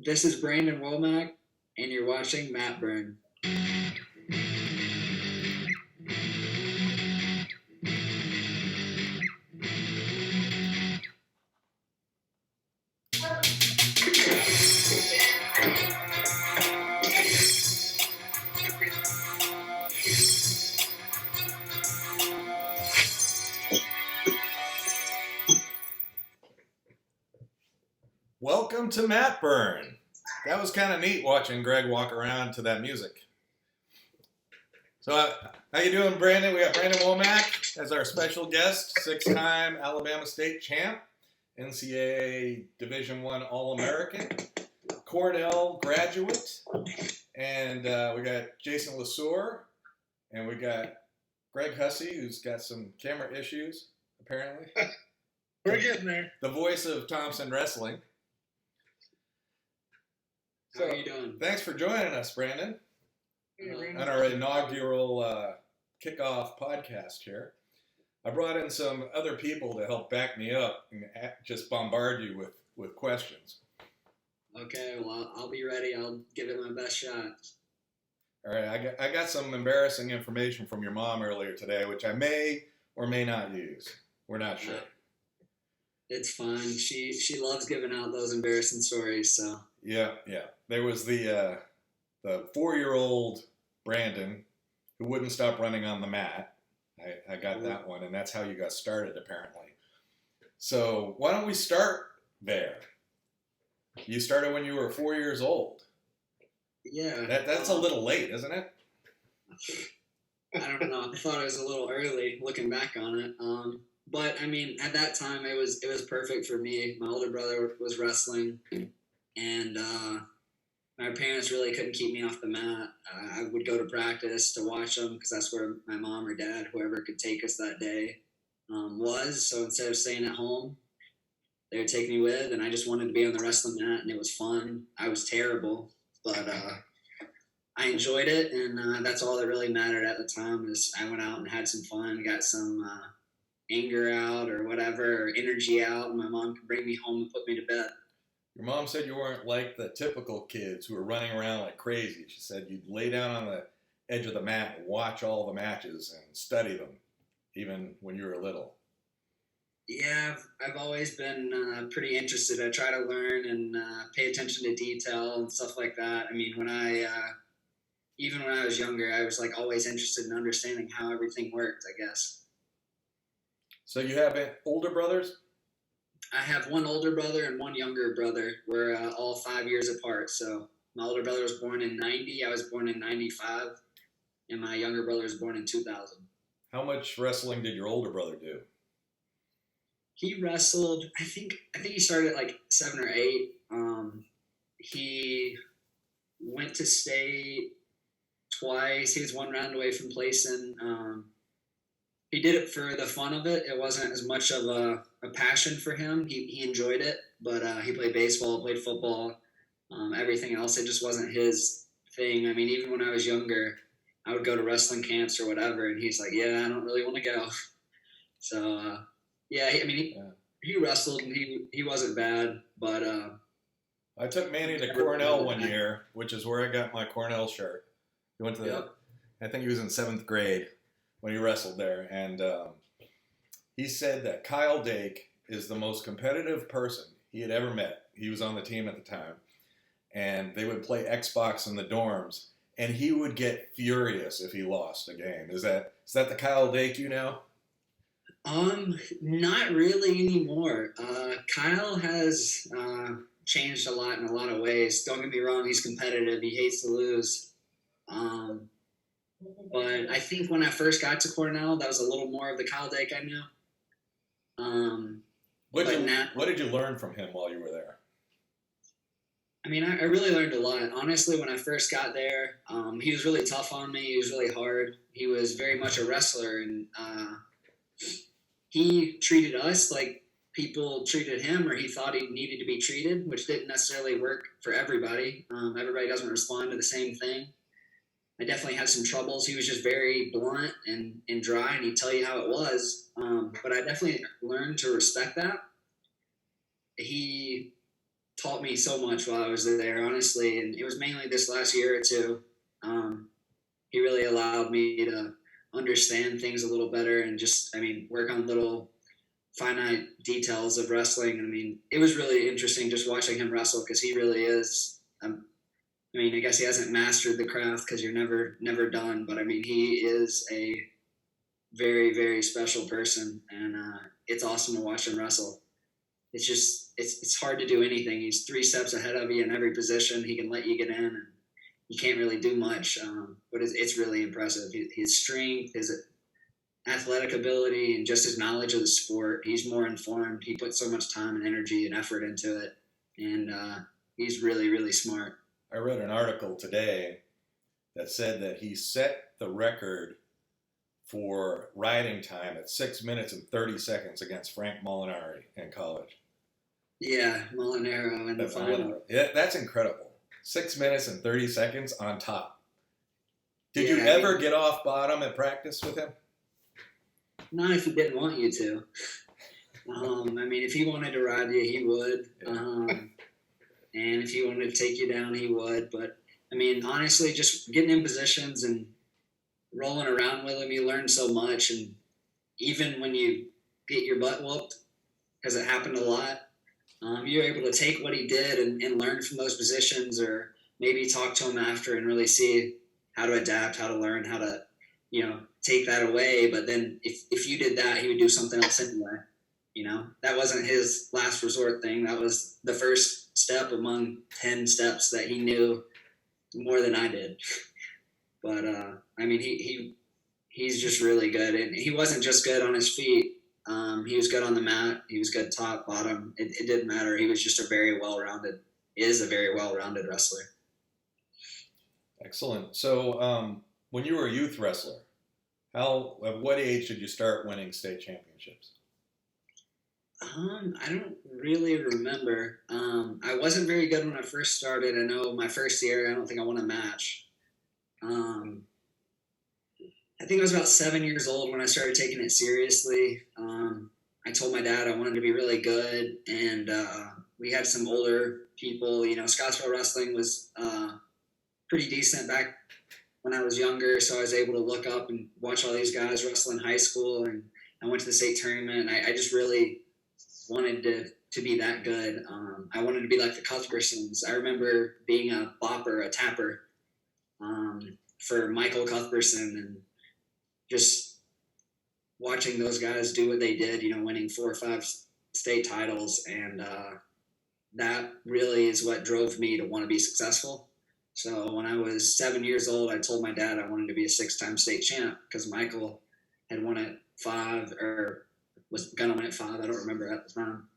This is Brandon Womack, and you're watching Matburn. Welcome to Matburn. That was kind of neat watching Greg walk around to that music. So, how you doing, Brandon? We got Brandon Womack as our special guest, six-time Alabama State champ, NCAA Division I All-American, Cornell graduate, and we got Jason Lesueur, and we got Greg Hussey, who's got some camera issues, apparently. We're getting there. The voice of Thompson Wrestling. How are you doing? Thanks for joining us, Brandon, Brandon. on our inaugural kickoff podcast here. I brought in some other people to help back me up and just bombard you with questions. Okay, well, I'll be ready. I'll give it my best shot. All right, I got some embarrassing information from your mom earlier today, which I may or may not use. We're not sure. It's fine. She loves giving out those embarrassing stories, so. Yeah. There was the 4-year-old Brandon who wouldn't stop running on the mat. I got that one, and that's how you got started, apparently. So why don't we start there? You started when you were 4 years old. Yeah. That's a little late, isn't it? I don't know. I thought it was a little early looking back on it. But I mean, at that time, it was perfect for me. My older brother was wrestling, and my parents really couldn't keep me off the mat. I would go to practice to watch them because that's where my mom or dad, whoever could take us that day, was. So instead of staying at home, they would take me with, and I just wanted to be on the wrestling mat, and it was fun. I was terrible, but I enjoyed it, and that's all that really mattered at the time. Is I went out and had some fun, got some anger out or whatever, or energy out, and my mom could bring me home and put me to bed. Your mom said you weren't like the typical kids who were running around like crazy. She said you'd lay down on the edge of the mat and watch all the matches and study them, even when you were little. Yeah, I've always been pretty interested. I try to learn and pay attention to detail and stuff like that. I mean, even when I was younger, I was like always interested in understanding how everything worked, I guess. So you have older brothers? I have one older brother and one younger brother. We're all 5 years apart. So my older brother was born in 90. I was born in 95. And my younger brother was born in 2000. How much wrestling did your older brother do? He wrestled, I think he started at like 7 or 8. He went to state twice. He was one round away from placing. He did it for the fun of it. It wasn't as much of a passion for him. He enjoyed it, but he played baseball, played football, everything else. It just wasn't his thing. I mean, even when I was younger, I would go to wrestling camps or whatever, and he's like, yeah, I don't really want to go. So, he wrestled, and he wasn't bad, but... I took Manny to Cornell one year, which is where I got my Cornell shirt. He went to I think he was in 7th grade when he wrestled there, and he said that Kyle Dake is the most competitive person he had ever met. He was on the team at the time, and they would play Xbox in the dorms, and he would get furious if he lost a game. Is that the Kyle Dake you know? Not really anymore. Kyle has changed a lot in a lot of ways. Don't get me wrong, he's competitive. He hates to lose. But I think when I first got to Cornell, that was a little more of the Kyle Dake I knew. What did you learn from him while you were there? I mean, I really learned a lot. Honestly, when I first got there, he was really tough on me. He was really hard. He was very much a wrestler, and he treated us like people treated him, or he thought he needed to be treated, which didn't necessarily work for everybody. Everybody doesn't respond to the same thing. I definitely had some troubles. He was just very blunt and dry, and he'd tell you how it was. But I definitely learned to respect that. He taught me so much while I was there, honestly. And it was mainly this last year or two. He really allowed me to understand things a little better and just, I mean, work on little finite details of wrestling. I mean, it was really interesting just watching him wrestle because he really is. I mean, I guess he hasn't mastered the craft because you're never done. But I mean, he is a very, very special person, and it's awesome to watch him wrestle. It's just it's hard to do anything. He's 3 steps ahead of you in every position. He can let you get in, and you can't really do much. But it's really impressive. His strength, his athletic ability, and just his knowledge of the sport. He's more informed. He puts so much time and energy and effort into it, and he's really, really smart. I read an article today that said that he set the record for riding time at 6 minutes and 30 seconds against Frank Molinari in college. Yeah, Molinaro in the final. Yeah, that's incredible. 6 minutes and 30 seconds on top. Did you Yeah, ever get off bottom at practice with him? Not if he didn't want you to. I mean, if he wanted to ride you, he would. And if he wanted to take you down, he would. But, I mean, honestly, just getting in positions and rolling around with him, you learn so much. And even when you get your butt whooped, because it happened a lot, you're able to take what he did and learn from those positions, or maybe talk to him after and really see how to adapt, how to learn, how to, take that away. But then if you did that, he would do something else anyway. That wasn't his last resort thing. That was the first step among 10 steps that he knew more than I did. But, I mean, he's just really good. And he wasn't just good on his feet. He was good on the mat. He was good top, bottom. It didn't matter. He was just a very well-rounded wrestler. Excellent. So when you were a youth wrestler, at what age did you start winning state championships? I don't really remember. I wasn't very good when I first started. I know my first year, I don't think I won a match. I think I was about 7 years old when I started taking it seriously. I told my dad I wanted to be really good, and we had some older people. Scottsville wrestling was pretty decent back when I was younger, so I was able to look up and watch all these guys wrestle in high school, and I went to the state tournament, and I just really wanted to be that good. I wanted to be like the Cuthbertsons. I remember being a bopper, a tapper for Michael Cuthbertson, and just watching those guys do what they did, winning 4 or 5 state titles. And that really is what drove me to want to be successful. So when I was 7 years old, I told my dad I wanted to be a 6-time state champ because Michael had won it 5, or was going to win it 5. I don't remember at the time.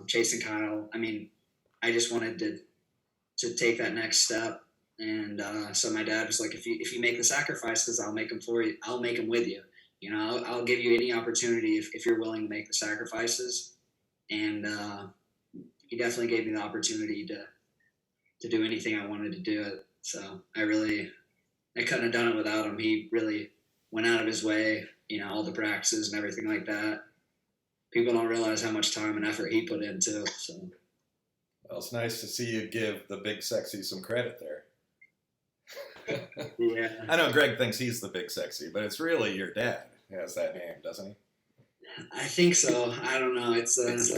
Chase and Kyle. I mean, I just wanted to take that next step. And so my dad was like, if you make the sacrifices, I'll make them for you. I'll make them with you. I'll give you any opportunity if you're willing to make the sacrifices. And he definitely gave me the opportunity to do anything I wanted to do it. So I couldn't have done it without him. He really went out of his way, all the practices and everything like that. People don't realize how much time and effort he put into. So. Well, it's nice to see you give the big sexy some credit there. Yeah. I know Greg thinks he's the big sexy, but it's really your dad who has that name, doesn't he? I think so. I don't know. It's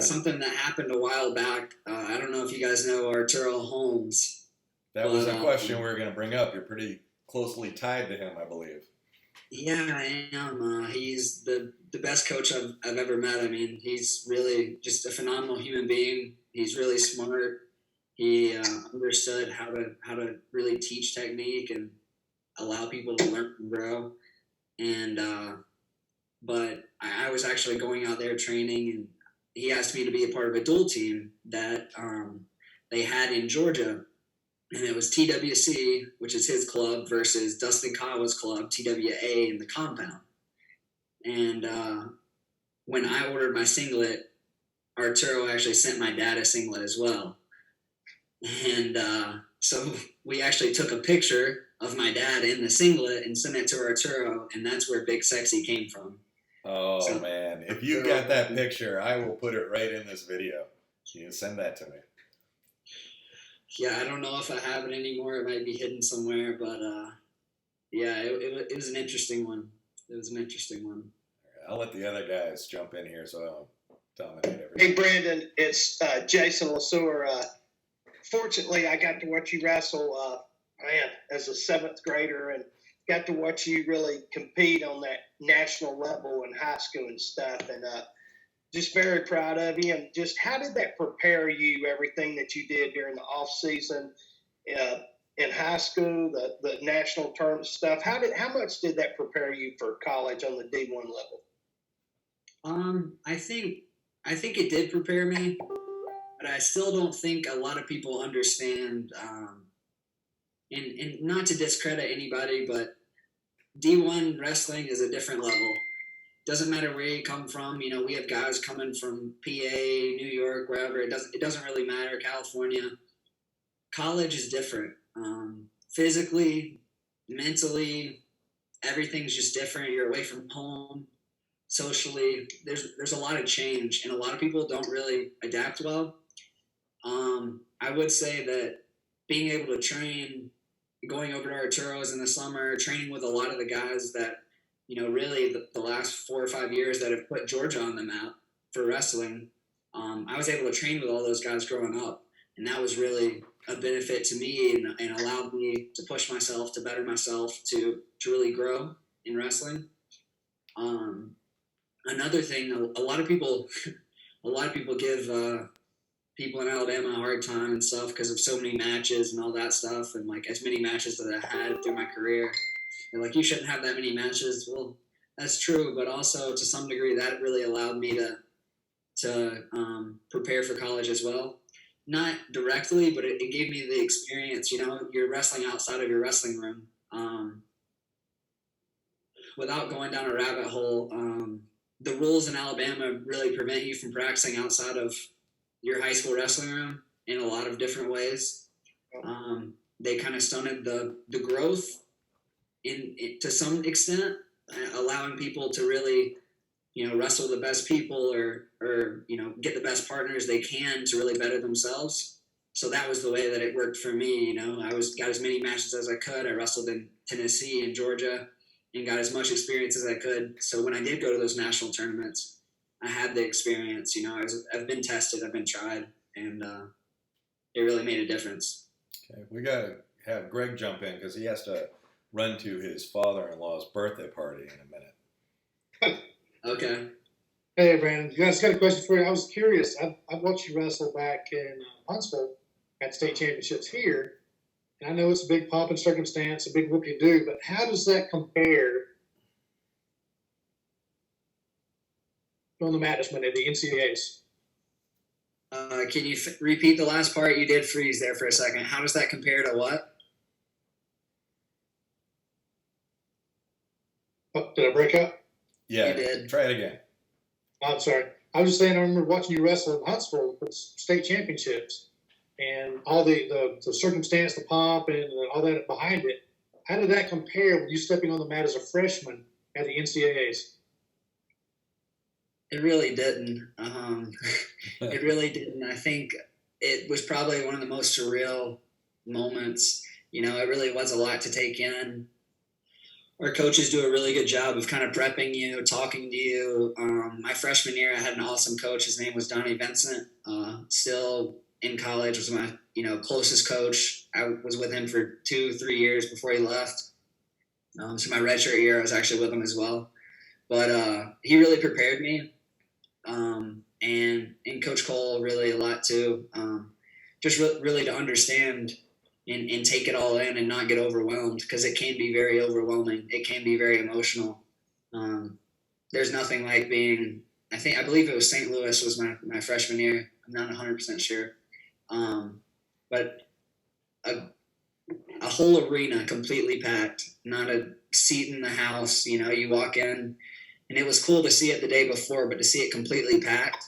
something that happened a while back. I don't know if you guys know Arturo Holmes. That was a question we were going to bring up. You're pretty closely tied to him, I believe. Yeah, I am. He's the best coach I've ever met. I mean, he's really just a phenomenal human being. He's really smart. He understood how to really teach technique and allow people to learn and grow. And but I was actually going out there training, and he asked me to be a part of a dual team that they had in Georgia. And it was TWC, which is his club, versus Dustin Kiowa's club, TWA, in the compound. And when I ordered my singlet, Arturo actually sent my dad a singlet as well. And so we actually took a picture of my dad in the singlet and sent it to Arturo, and that's where Big Sexy came from. Oh, so, man. If you got that picture, I will put it right in this video. You can send that to me. Yeah, I don't know if I have it anymore. It might be hidden somewhere, but yeah, it was an interesting one. It was an interesting one. I'll let the other guys jump in here so I don't dominate everything. Hey, Brandon, it's Jason Lasur. Fortunately, I got to watch you wrestle, as a seventh grader, and got to watch you really compete on that national level in high school and stuff. And just very proud of you. And just how did that prepare you? Everything that you did during the off season, in high school, the national tournament stuff. How much did that prepare you for college on the D1 level? I think it did prepare me, but I still don't think a lot of people understand. And not to discredit anybody, but D1 wrestling is a different level. Doesn't matter where you come from. You know, we have guys coming from PA, New York, wherever. It doesn't really matter. California. College is different. Physically, mentally, everything's just different. You're away from home. Socially, there's a lot of change, and a lot of people don't really adapt well. I would say that being able to train, going over to Arturo's in the summer, training with a lot of the guys that, you know, really the last 4 or 5 years that have put Georgia on the map for wrestling, I was able to train with all those guys growing up, and that was really a benefit to me and allowed me to push myself, to better myself, to really grow in wrestling. Another thing, a lot of people give people in Alabama a hard time and stuff because of so many matches and all that stuff, and like as many matches that I had through my career. They're like, you shouldn't have that many matches. Well, that's true, but also to some degree that really allowed me to prepare for college as well. Not directly, but it gave me the experience. You know, you're wrestling outside of your wrestling room. Without going down a rabbit hole, the rules in Alabama really prevent you from practicing outside of your high school wrestling room in a lot of different ways. They kind of stunted the growth to some extent, allowing people to really, you know, wrestle the best people or you know, get the best partners they can to really better themselves. So that was the way that it worked for me. You know, got as many matches as I could. I wrestled in Tennessee and Georgia and got as much experience as I could. So when I did go to those national tournaments, I had the experience. You know, I've been tested, I've been tried, and it really made a difference. Okay, we got to have Greg jump in because he has to run to his father-in-law's birthday party in a minute. Okay. Hey, Brandon, I just got a question for you. I was curious. I've watched you wrestle back in Huntsville at state championships here, and I know it's a big pomp and circumstance, a big whoop-you-do, but how does that compare on the mat at the NCAAs? Can you repeat the last part? You did freeze there for a second. How does that compare to what? Oh, did I break up? Yeah, You did. Try it again. I'm sorry. I was just saying I remember watching you wrestle in Huntsville for state championships and all the circumstance, the pomp, and all that behind it. How did that compare when you stepping on the mat as a freshman at the NCAAs? It really didn't. It really didn't. I think it was probably one of the most surreal moments. You know, it really was a lot to take in. Our coaches do a really good job of kind of prepping you, talking to you. My freshman year, I had an awesome coach. His name was Donnie Vincent. Still in college, was my closest coach. I was with him for 2-3 years before he left. So my redshirt year, I was actually with him as well. But he really prepared me, and Coach Cole really a lot too. Just really to understand and take it all in and not get overwhelmed, because it can be very overwhelming. It can be very emotional. There's nothing like being, I believe it was St. Louis was my freshman year. I'm not 100% sure. But a whole arena completely packed, not a seat in the house. You know, you walk in, and it was cool to see it the day before, but to see it completely packed,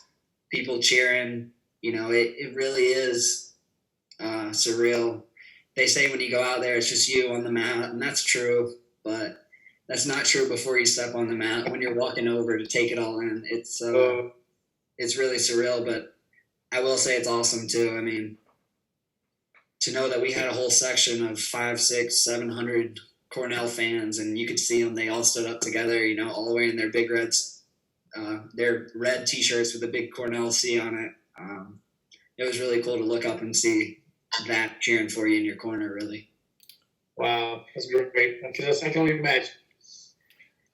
people cheering, it really is surreal. They say when you go out there, it's just you on the mat, and that's true, but that's not true before you step on the mat. When you're walking over to take it all in, it's really surreal, but I will say it's awesome too. I mean, to know that we had a whole section of 500, 600, 700 Cornell fans, and you could see them. They all stood up together, all wearing their big reds, their red T-shirts with a big Cornell C on it. It was really cool to look up and see that cheering for you in your corner, really. Wow, that's great. I can only imagine.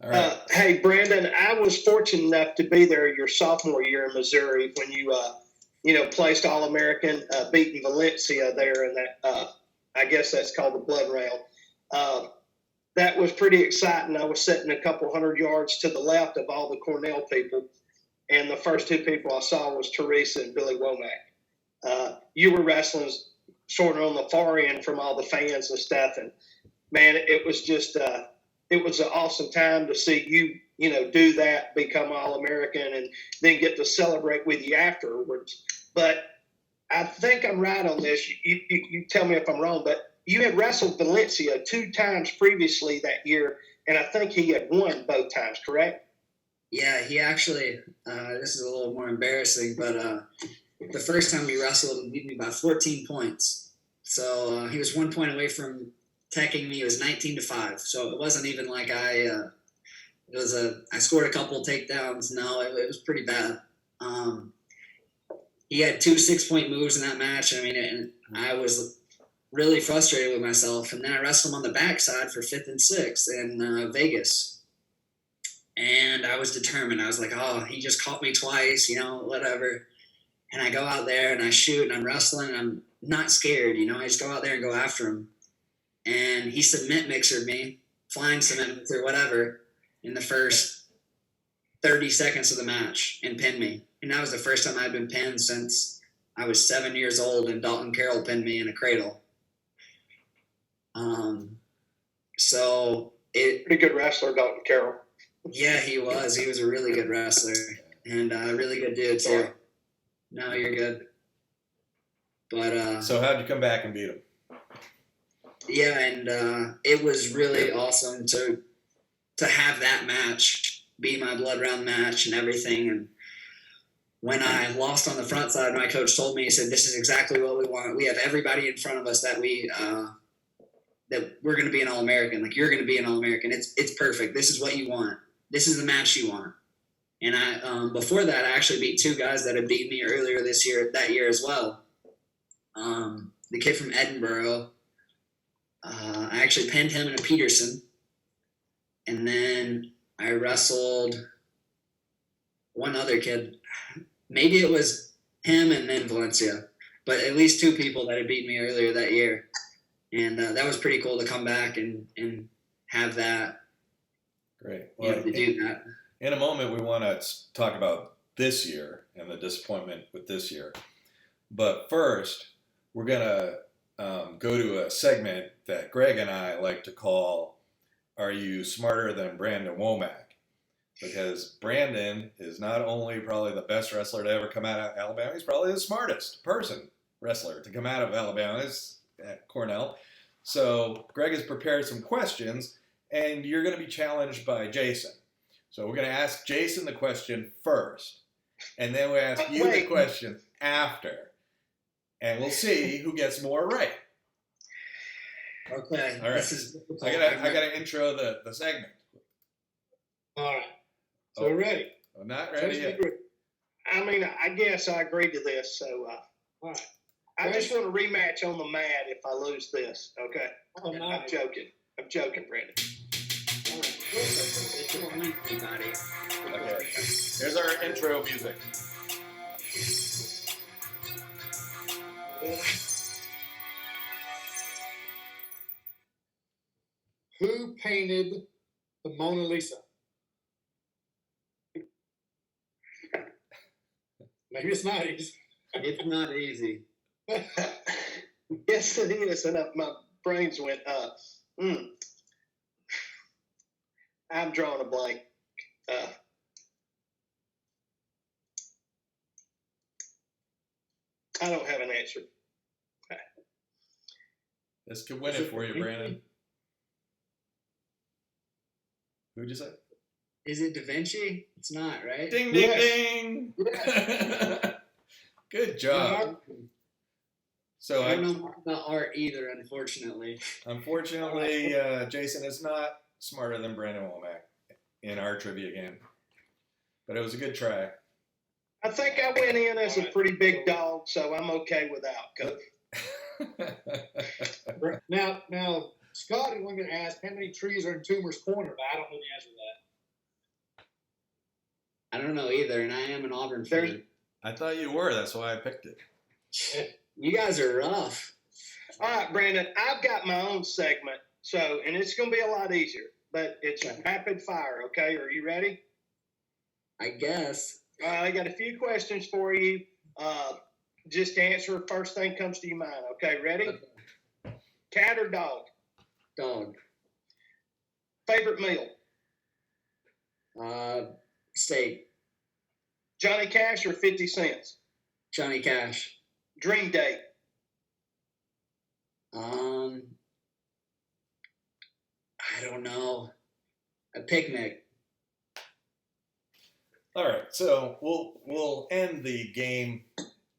All right. Hey, Brandon, I was fortunate enough to be there your sophomore year in Missouri when you, placed All-American, beating Valencia there in that, I guess that's called the Blood Rail. That was pretty exciting. I was sitting a couple hundred yards to the left of all the Cornell people, and the first two people I saw was Teresa and Billy Womack. You were wrestling sort of on the far end from all the fans and stuff, and man, it was just it was an awesome time to see you, do that, become All-American, and then get to celebrate with you afterwards. But I think I'm right on this. You tell me if I'm wrong, but you had wrestled Valencia 2 times previously that year, and I think he had won both times, correct? Yeah, he actually, this is a little more embarrassing, but the first time we wrestled, he beat me by 14 points. So he was 1 point away from teching me. It was 19-5. So it wasn't even like I scored a couple takedowns. No, it was pretty bad. He had 2 6-point moves in that match. And I was really frustrated with myself. And then I wrestled him on the backside for 5th and 6th in Vegas. And I was determined. I was like, oh, he just caught me twice, whatever. And I go out there and I shoot and I'm wrestling and I'm not scared, I just go out there and go after him. And he submit mixered me, flying submit mixer, whatever, in the first 30 seconds of the match and pinned me. And that was the first time I'd been pinned since I was 7 years old and Dalton Carroll pinned me in a cradle. Pretty good wrestler, Dalton Carroll. Yeah, he was. He was a really good wrestler and a really good dude too. No, you're good. But so how'd you come back and beat him? Yeah, and it was really awesome to have that match be my blood round match and everything. And when I lost on the front side, my coach told me, he said, "This is exactly what we want. We have everybody in front of us that we're going to be an All-American. Like, you're going to be an All-American. It's perfect. This is what you want. This is the match you want." And I before that, I actually beat 2 guys that had beat me earlier that year as well. The kid from Edinburgh. I actually pinned him in a Peterson. And then I wrestled one other kid. Maybe it was him and then Valencia. But at least 2 people that had beat me earlier that year. And that was pretty cool to come back and have that. Great. Well, to do that. In a moment, we want to talk about this year and the disappointment with this year. But first, we're going to go to a segment that Greg and I like to call, Are You Smarter Than Brandon Womack? Because Brandon is not only probably the best wrestler to ever come out of Alabama, he's probably the smartest wrestler to come out of Alabama at Cornell. So Greg has prepared some questions, and you're going to be challenged by Jason. So we're going to ask Jason the question first, and then we ask you the question after. And we'll see who gets more right. Okay. All right. I gotta intro the segment. All right. So we're ready. I'm not ready yet. I mean, I guess I agree to this. So All right. I just want a rematch on the mat if I lose this. Okay. Oh, no. I'm joking, Brandon. All right. Okay. Here's our intro music. Who painted the Mona Lisa? Maybe it's not easy. It's not easy. Yes, it is. And my brains went up. I'm drawing a blank. I don't have an answer. This could win it for you, Brandon. Who'd you say? Is it Da Vinci? It's not, right? Ding, ding, ding. Good job. So I don't know much about art either, unfortunately. unfortunately, Jason is not smarter than Brandon Womack in our trivia game, but it was a good try. I think I went in as a pretty big dog, so I'm okay without, Coach. Now, Scotty wanted to ask how many trees are in Toomer's Corner, but I don't know the answer to that. I don't know either, and I am an Auburn fan. I thought you were. That's why I picked it. You guys are rough. All right, Brandon, I've got my own segment, and it's going to be a lot easier, but it's rapid fire, okay? Are you ready? I guess. I got a few questions for you. Just answer first thing comes to your mind, okay? Ready? Okay. Cat or dog? Dog. Favorite meal? Steak. Johnny Cash or 50 cents? Johnny Cash. Dream date? I don't know. A picnic. All right, so we'll end the game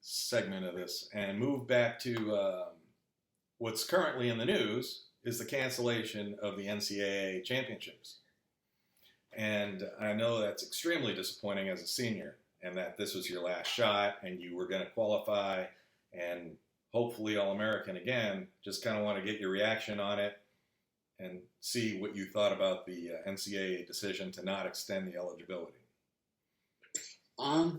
segment of this and move back to what's currently in the news is the cancellation of the NCAA championships. And I know that's extremely disappointing as a senior, and that this was your last shot, and you were going to qualify and hopefully All-American again. Just kind of want to get your reaction on it and see what you thought about the NCAA decision to not extend the eligibility. I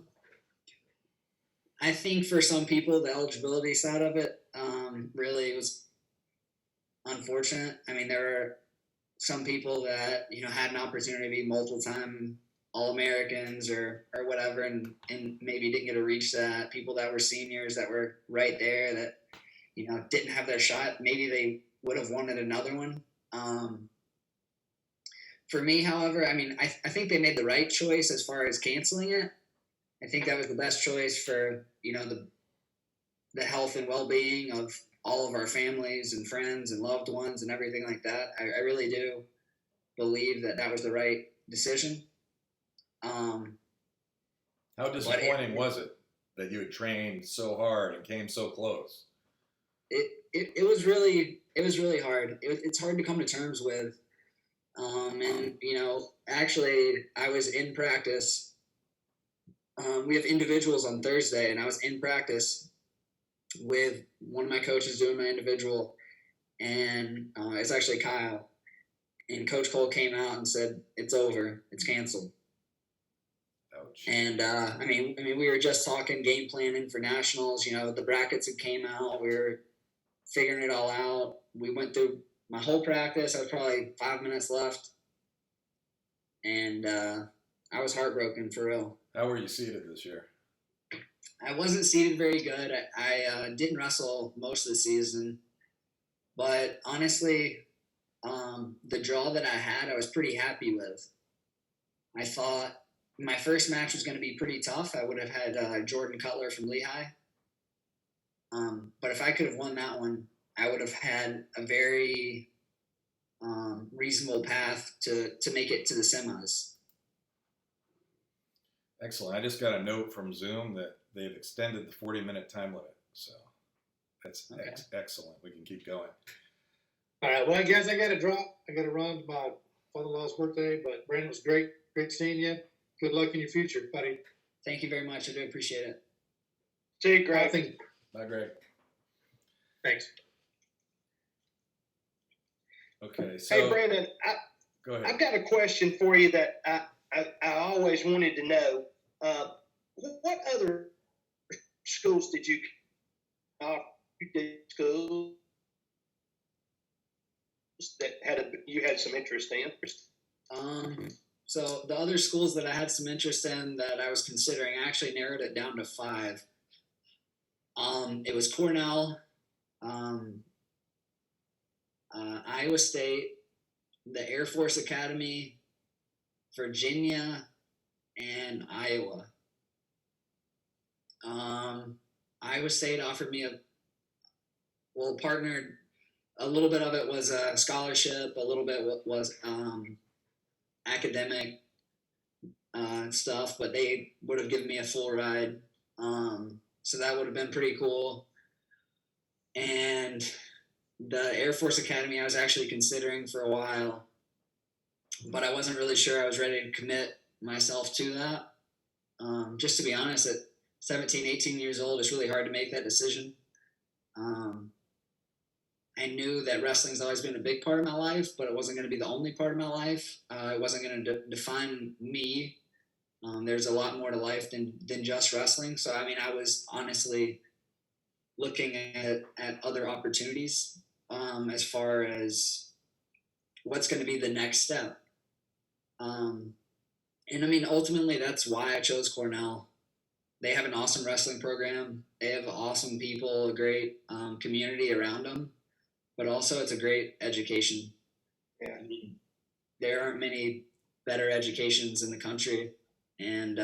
think for some people, the eligibility side of it really was unfortunate. I mean, there are some people that had an opportunity to be multiple-time All-Americans or whatever, and maybe didn't get to reach that. People that were seniors that were right there that didn't have their shot. Maybe they would have wanted another one. For me, however, I mean, I think they made the right choice as far as canceling it. I think that was the best choice for the health and well-being of all of our families and friends and loved ones and everything like that. I really do believe that was the right decision. How disappointing was it that you had trained so hard and came so close? It was really hard. It's hard to come to terms with. And actually, I was in practice. We have individuals on Thursday, and I was in practice with one of my coaches doing my individual, and it's actually Kyle. And Coach Cole came out and said, "It's over. It's canceled." Ouch. And I mean, we were just talking game planning for nationals. The brackets had came out. We were figuring it all out. We went through my whole practice. I was probably 5 minutes left, and I was heartbroken for real. How were you seated this year? I wasn't seated very good. I didn't wrestle most of the season, but honestly, the draw that I had, I was pretty happy with. I thought my first match was going to be pretty tough. I would have had Jordan Cutler from Lehigh. But if I could have won that one, I would have had a very reasonable path to make it to the semis. Excellent. I just got a note from Zoom that they've extended the 40-minute time limit. So that's Okay. Excellent. We can keep going. All right, well, guys, I got to drop. I got to run to my father-in-law's birthday, but Brandon, was great seeing you. Good luck in your future, buddy. Thank you very much. I do appreciate it. See you, Greg. Bye, Greg. Thanks. Okay, so Hey, Brandon, go ahead. I've got a question for you that I always wanted to know. What other schools did you schools that you had some interest in? So the other schools that I had some interest in that I was considering, I actually narrowed it down to 5. It was Cornell, Iowa State, the Air Force Academy, Virginia, and Iowa. Iowa State offered me partnered. A little bit of it was a scholarship, a little bit was academic stuff, but they would have given me a full ride. So that would have been pretty cool. And the Air Force Academy I was actually considering for a while, but I wasn't really sure I was ready to commit myself to that. Just to be honest, at 17, 18 years old, it's really hard to make that decision. I knew that wrestling's always been a big part of my life, but it wasn't going to be the only part of my life. It wasn't going to define me. There's a lot more to life than just wrestling. So, I mean, I was honestly looking at other opportunities as far as what's going to be the next step. And I mean, ultimately, that's why I chose Cornell. They have an awesome wrestling program. They have awesome people, a great community around them, but also it's a great education. Yeah. I mean, there aren't many better educations in the country, and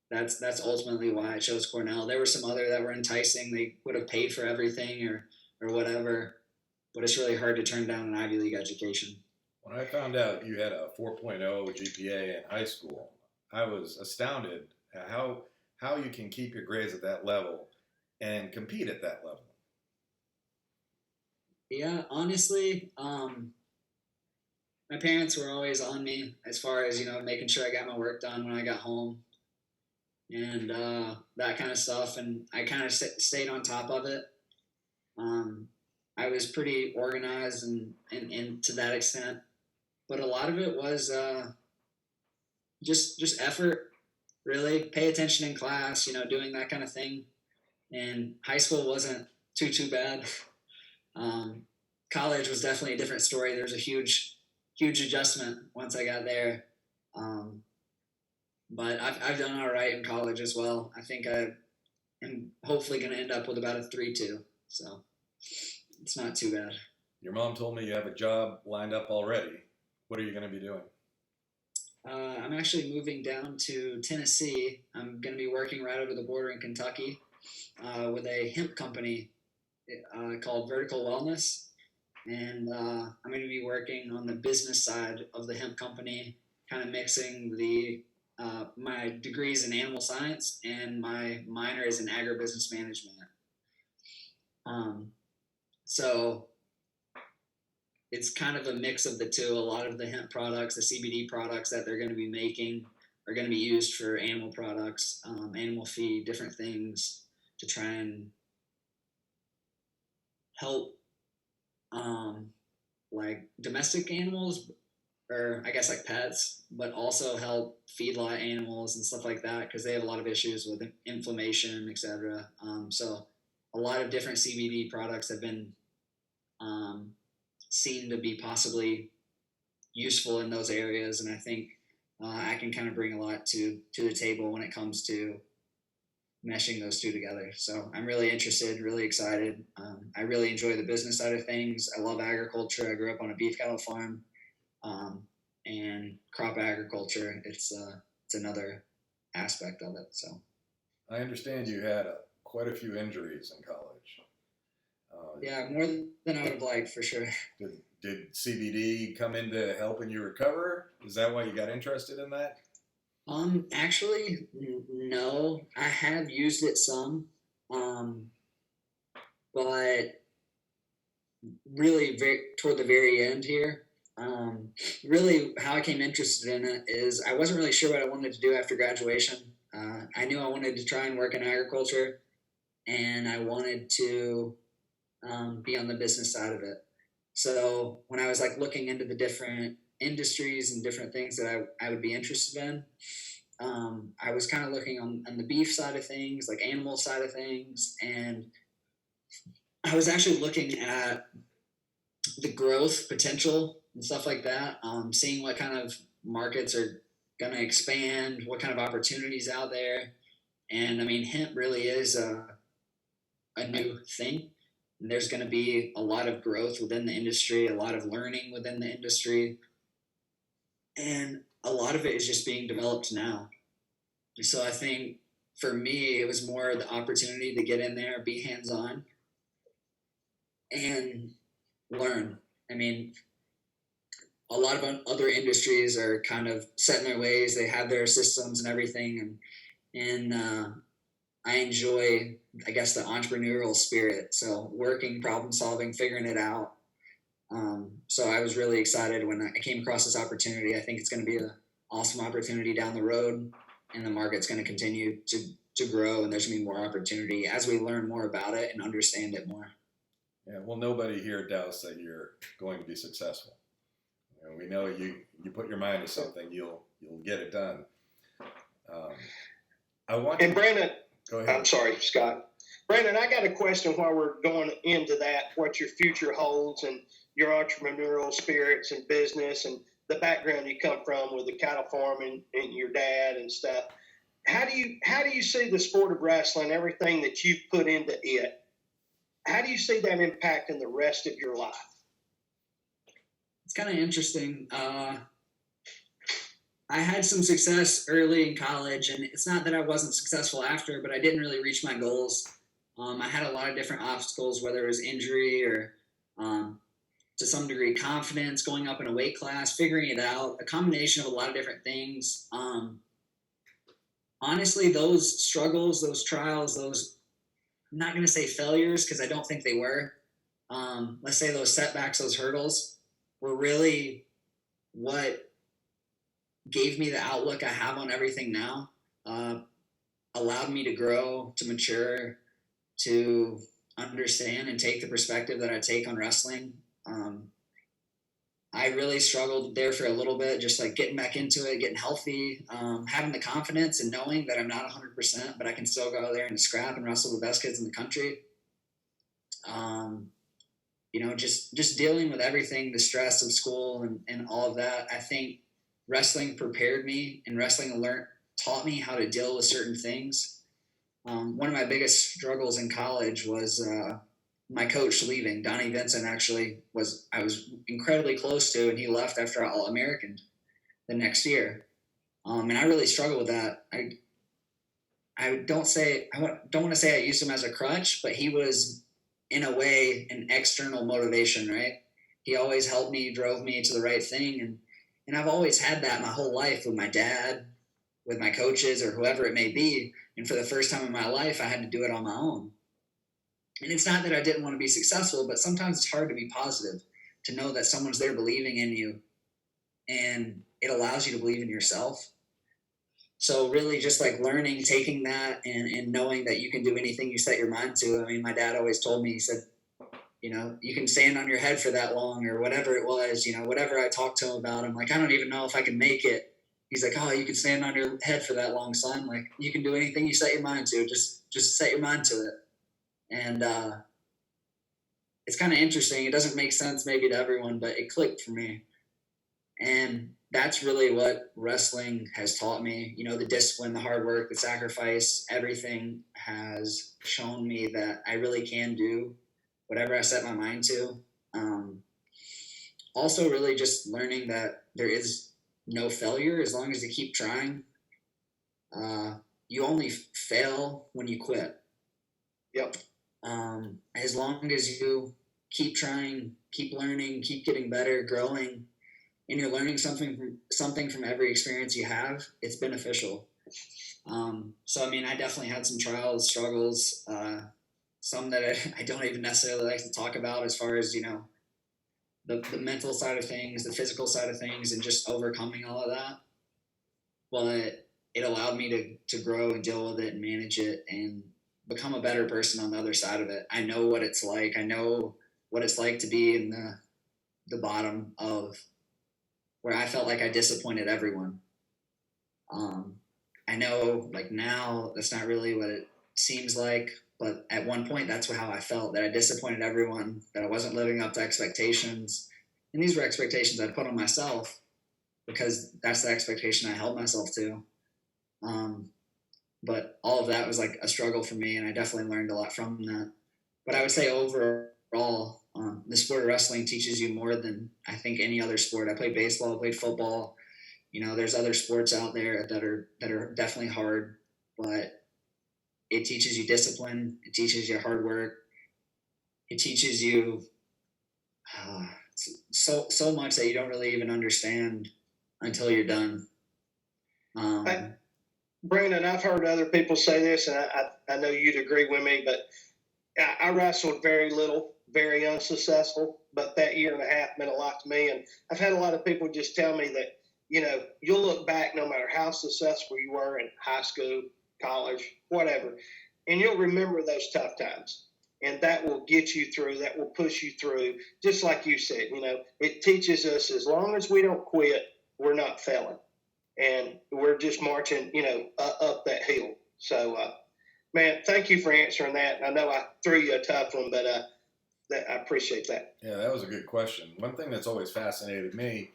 that's ultimately why I chose Cornell. There were some other that were enticing. They would have paid for everything or whatever, but it's really hard to turn down an Ivy League education. When I found out you had a 4.0 GPA in high school, I was astounded at how you can keep your grades at that level and compete at that level. Yeah, honestly, my parents were always on me as far as, making sure I got my work done when I got home and that kind of stuff. And I kind of stayed on top of it. I was pretty organized and to that extent, but a lot of it was just effort, really pay attention in class, doing that kind of thing. And high school wasn't too bad. College was definitely a different story. There was a huge adjustment once I got there. But I've done all right in college as well. I think I am hopefully going to end up with about a 3.2. So it's not too bad. Your mom told me you have a job lined up already. What are you going to be doing? I'm actually moving down to Tennessee. I'm going to be working right over the border in Kentucky with a hemp company called Vertical Wellness. And I'm going to be working on the business side of the hemp company, kind of mixing my degrees in animal science and my minor is in agribusiness management. So it's kind of a mix of the two. A lot of the hemp products, the CBD products that they're going to be making are going to be used for animal products, animal feed, different things to try and help like domestic animals, or I guess like pets, but also help feedlot animals and stuff like that because they have a lot of issues with inflammation, etc. So a lot of different CBD products have been seen to be possibly useful in those areas, and I think I can kind of bring a lot to the table when it comes to meshing those two together. So I'm really interested, really excited. I really enjoy the business side of things. I love agriculture. I grew up on a beef cattle farm, and crop agriculture. It's another aspect of it. So I understand you had quite a few injuries in college. Yeah, more than I would have liked, for sure. Did CBD come into helping you recover? Is that why you got interested in that? Actually, no. I have used it some, but really toward the very end here. Really, how I came interested in it is I wasn't really sure what I wanted to do after graduation. I knew I wanted to try and work in agriculture, and I wanted to be on the business side of it. So when I was like looking into the different industries and different things that I would be interested in, I was kind of looking on the beef side of things, like animal side of things, and I was actually looking at the growth potential and stuff like that, seeing what kind of markets are going to expand, what kind of opportunities out there. And I mean, hemp really is a new thing. And there's going to be a lot of growth within the industry, a lot of learning within the industry. And a lot of it is just being developed now. So I think for me, it was more the opportunity to get in there, be hands-on, and learn. I mean, a lot of other industries are kind of set in their ways. They have their systems and everything. And I enjoy, I guess, the entrepreneurial spirit. So working, problem solving, figuring it out. So I was really excited when I came across this opportunity. I think it's going to be an awesome opportunity down the road, and the market's going to continue to grow, and there's going to be more opportunity as we learn more about it and understand it more. Yeah, well, nobody here doubts that you're going to be successful. You know, we know you put your mind to something, you'll get it done. I want And to, Brandon, go ahead. I'm sorry, Scott. Brandon, I got a question while we're going into that, what your future holds and your entrepreneurial spirits and business and the background you come from with the cattle farm and your dad and stuff. How do you see the sport of wrestling, everything that you've put into it? How do you see that impacting the rest of your life? It's kind of interesting. I had some success early in college, and it's not that I wasn't successful after, but I didn't really reach my goals. I had a lot of different obstacles, whether it was injury or to some degree confidence, going up in a weight class, figuring it out, a combination of a lot of different things. Honestly, those struggles, those trials, those, I'm not going to say failures because I don't think they were. Let's say those setbacks, those hurdles were really what gave me the outlook I have on everything now, allowed me to grow, to mature, to understand and take the perspective that I take on wrestling. I really struggled there for a little bit, just like getting back into it, getting healthy, having the confidence and knowing that I'm not 100%, but I can still go there and scrap and wrestle the best kids in the country. Just dealing with everything, the stress of school and all of that. I think wrestling prepared me, and wrestling taught me how to deal with certain things. One of my biggest struggles in college was my coach leaving. Donnie Vincent actually I was incredibly close to, and he left after All-American the next year. And I really struggled with that. I don't want to say I used him as a crutch, but he was in a way an external motivation, right? He always helped me, drove me to the right thing, and I've always had that my whole life with my dad, with my coaches, or whoever it may be. And for the first time in my life, I had to do it on my own. And it's not that I didn't want to be successful, but sometimes it's hard to be positive, to know that someone's there believing in you, and it allows you to believe in yourself. So really just like learning, taking that and knowing that you can do anything you set your mind to. I mean, my dad always told me, he said, you can stand on your head for that long, or whatever it was, whatever I talked to him about. I'm like, I don't even know if I can make it. He's like, oh, you can stand on your head for that long, son. Like, you can do anything you set your mind to. Just set your mind to it. And it's kind of interesting. It doesn't make sense maybe to everyone, but it clicked for me. And that's really what wrestling has taught me. The discipline, the hard work, the sacrifice, everything has shown me that I really can do whatever I set my mind to. Also, really just learning that there is no failure as long as you keep trying. You only fail when you quit. Yep. As long as you keep trying, keep learning, keep getting better, growing, and you're learning something from every experience you have, it's beneficial. So, I mean, I definitely had some trials, struggles, some that I don't even necessarily like to talk about, as far as, the mental side of things, the physical side of things, and just overcoming all of that. But it allowed me to grow and deal with it and manage it and become a better person on the other side of it. I know what it's like. I know what it's like to be in the bottom of where I felt like I disappointed everyone. I know, like, now that's not really what it seems like, but at one point that's how I felt, that I disappointed everyone, that I wasn't living up to expectations. And these were expectations I put on myself because that's the expectation I held myself to. But all of that was like a struggle for me, and I definitely learned a lot from that. But I would say overall, the sport of wrestling teaches you more than I think any other sport. I played baseball, I played football. There's other sports out there that are definitely hard, but it teaches you discipline. It teaches you hard work. It teaches you so much that you don't really even understand until you're done. Brandon, I've heard other people say this, and I know you'd agree with me, but I wrestled very little, very unsuccessful, but that year and a half meant a lot to me. And I've had a lot of people just tell me that, you'll look back no matter how successful you were in high school, college, whatever, and you'll remember those tough times. And that will get you through, that will push you through. Just like you said, it teaches us as long as we don't quit, we're not failing. And we're just marching, up that hill. So, man, thank you for answering that. I know I threw you a tough one, but I appreciate that. Yeah, that was a good question. One thing that's always fascinated me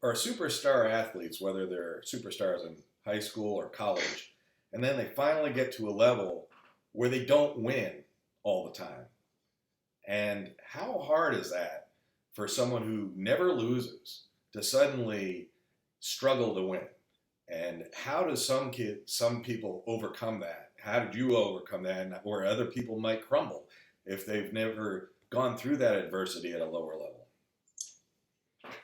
are superstar athletes, whether they're superstars in high school or college, and then they finally get to a level where they don't win all the time. And how hard is that for someone who never loses to suddenly struggle to win? And how do some people overcome that? How did you overcome that? Or other people might crumble if they've never gone through that adversity at a lower level.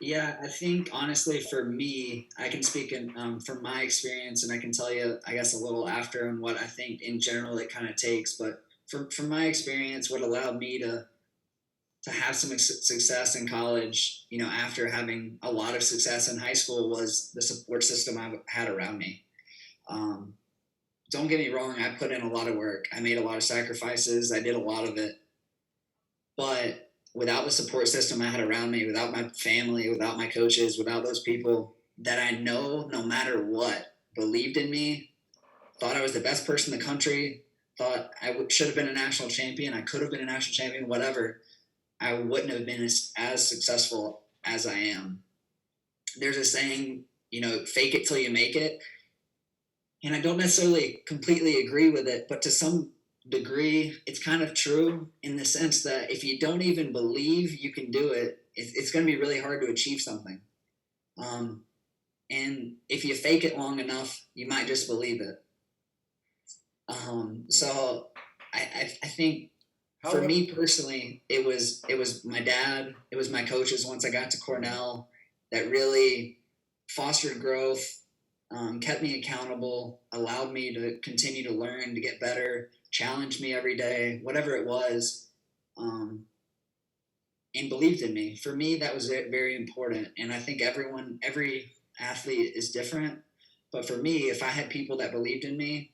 Yeah, I think honestly for me, I can speak from my experience, and I can tell you, I guess, a little after and what I think in general it kind of takes. But from my experience, what allowed me to have some success in college, after having a lot of success in high school, was the support system I had around me. Don't get me wrong, I put in a lot of work. I made a lot of sacrifices. I did a lot of it. But without the support system I had around me, without my family, without my coaches, without those people that I know, no matter what, believed in me, thought I was the best person in the country, thought I should have been a national champion, I could have been a national champion, whatever, I wouldn't have been as successful as I am. There's a saying, fake it till you make it. And I don't necessarily completely agree with it, but to some degree, it's kind of true in the sense that if you don't even believe you can do it, it's going to be really hard to achieve something. And if you fake it long enough, you might just believe it. So I think for me personally, it was my dad, it was my coaches once I got to Cornell that really fostered growth, kept me accountable, allowed me to continue to learn, to get better, challenged me every day, whatever it was, and believed in me. For me, that was very important. And I think every athlete is different. But for me, if I had people that believed in me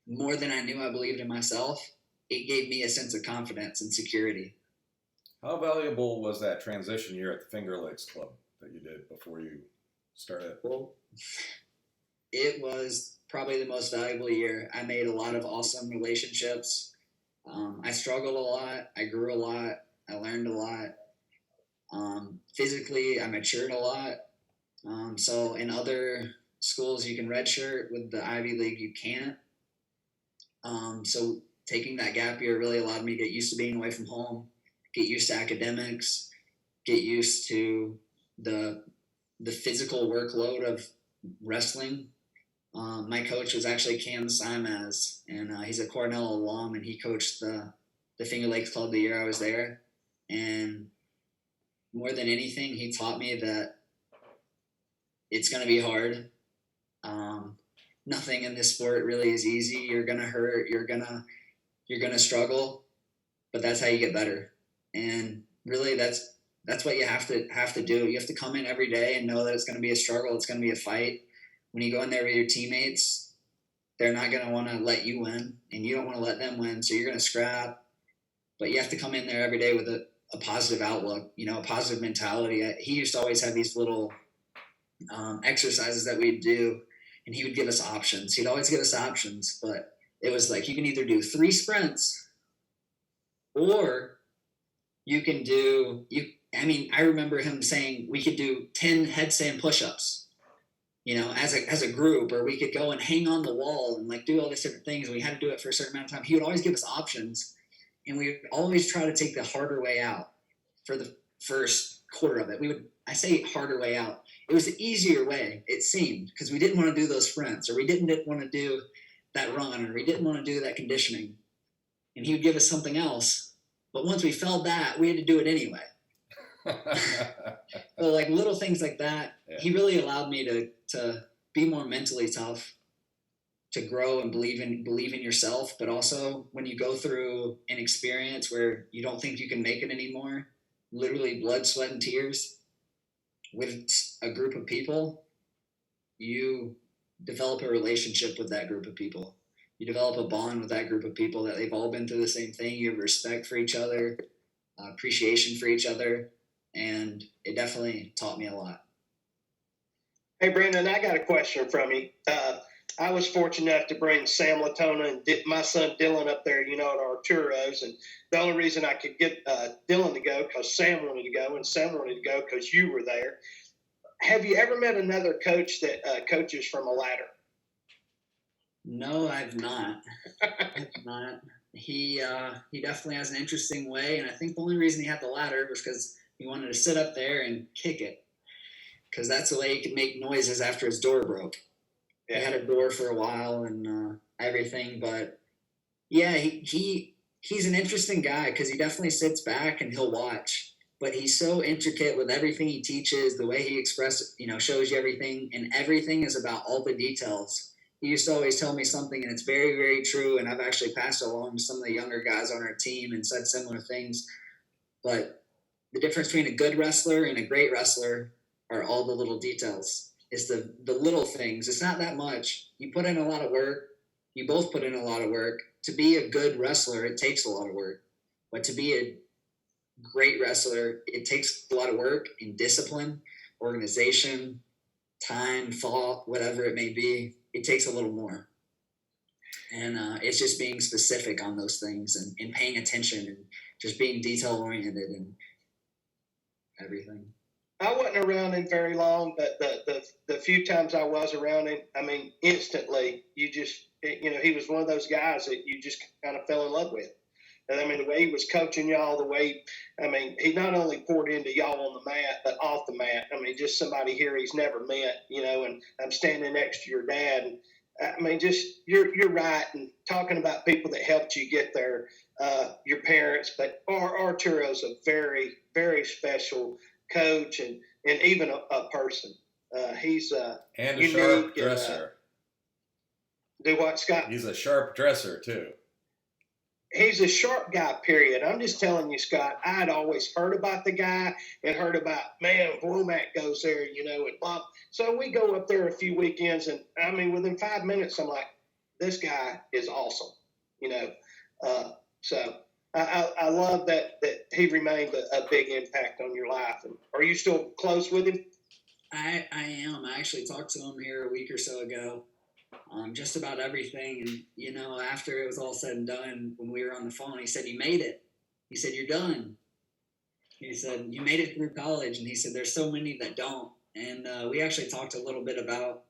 more than I knew I believed in myself, it gave me a sense of confidence and security. How valuable was that transition year at the Finger Lakes Club that you did before you started? Well, it was probably the most valuable year. I made a lot of awesome relationships. I struggled a lot. I grew a lot. I learned a lot. Physically, I matured a lot. So in other schools, you can redshirt. With the Ivy League, you can't. So taking that gap year really allowed me to get used to being away from home, get used to academics, get used to the physical workload of wrestling. My coach was actually Cam Simaz, and he's a Cornell alum, and he coached the Finger Lakes Club the year I was there. And more than anything, he taught me that it's going to be hard. Nothing in this sport really is easy. You're going to hurt. You're going to struggle, but that's how you get better. And really that's what you have to do. You have to come in every day and know that it's going to be a struggle. It's going to be a fight. When you go in there with your teammates, they're not going to want to let you win, and you don't want to let them win. So you're going to scrap, but you have to come in there every day with a positive outlook, a positive mentality. He used to always have these little exercises that we'd do, and he would give us options. He'd always give us options, but it was like, you can either do 3 sprints or you can do, I remember him saying we could do 10 headstand push-ups, as a group, or we could go and hang on the wall and do all these different things. And we had to do it for a certain amount of time. He would always give us options, and we would always try to take the harder way out for the first quarter of it. I say harder way out. It was the easier way, it seemed, because we didn't want to do those sprints, or we didn't want to do that run, or we didn't want to do that conditioning. And he would give us something else. But once we felt that, we had to do it anyway. So little things like that, yeah. He really allowed me to be more mentally tough, to grow and believe in yourself. But also when you go through an experience where you don't think you can make it anymore, literally blood, sweat, and tears with a group of people, you develop a relationship with that group of people. You develop a bond with that group of people that they've all been through the same thing. You have respect for each other, appreciation for each other, and it definitely taught me a lot. Hey, Brandon, I got a question from you. I was fortunate enough to bring Sam Latona and my son Dylan up there, at our churros. And the only reason I could get Dylan to go because Sam wanted to go, and Sam wanted to go because you were there. Have you ever met another coach that coaches from a ladder? No, I've not. I've not. He definitely has an interesting way, and I think the only reason he had the ladder was because he wanted to sit up there and kick it, because that's the way he could make noises after his door broke. Yeah. He had a door for a while and everything, but yeah, he's an interesting guy because he definitely sits back and he'll watch, but he's so intricate with everything he teaches, the way he expresses, shows you everything, and everything is about all the details. He used to always tell me something, and it's very, very true, and I've actually passed it along to some of the younger guys on our team and said similar things. But the difference between a good wrestler and a great wrestler are all the little details. It's the little things. It's not that much. You put in a lot of work. You both put in a lot of work. To be a good wrestler, it takes a lot of work. But to be a great wrestler, it takes a lot of work and discipline, organization, time, thought, whatever it may be. It takes a little more. And it's just being specific on those things and paying attention and just being detail-oriented and everything. I wasn't around him very long, but the few times I was around him, instantly, he was one of those guys that you just kind of fell in love with. And the way he was coaching y'all, he not only poured into y'all on the mat, but off the mat. Just somebody here he's never met, and I'm standing next to your dad. And, you're right. And talking about people that helped you get there, your parents, but Arturo's a very, very special coach and even a person. He's and a unique, sharp dresser. Do what, Scott? He's a sharp dresser too. He's a sharp guy, period. I'm just telling you, Scott, I had always heard about the guy and heard about, man, Womack goes there, and Bob. So we go up there a few weekends, and within 5 minutes, I'm like, this guy is awesome, So I love that he remained a big impact on your life. And are you still close with him? I am. I actually talked to him here a week or so ago. Just about everything. And, after it was all said and done, when we were on the phone, he said, you made it. He said, you're done. He said, you made it through college. And he said, there's so many that don't. And we actually talked a little bit about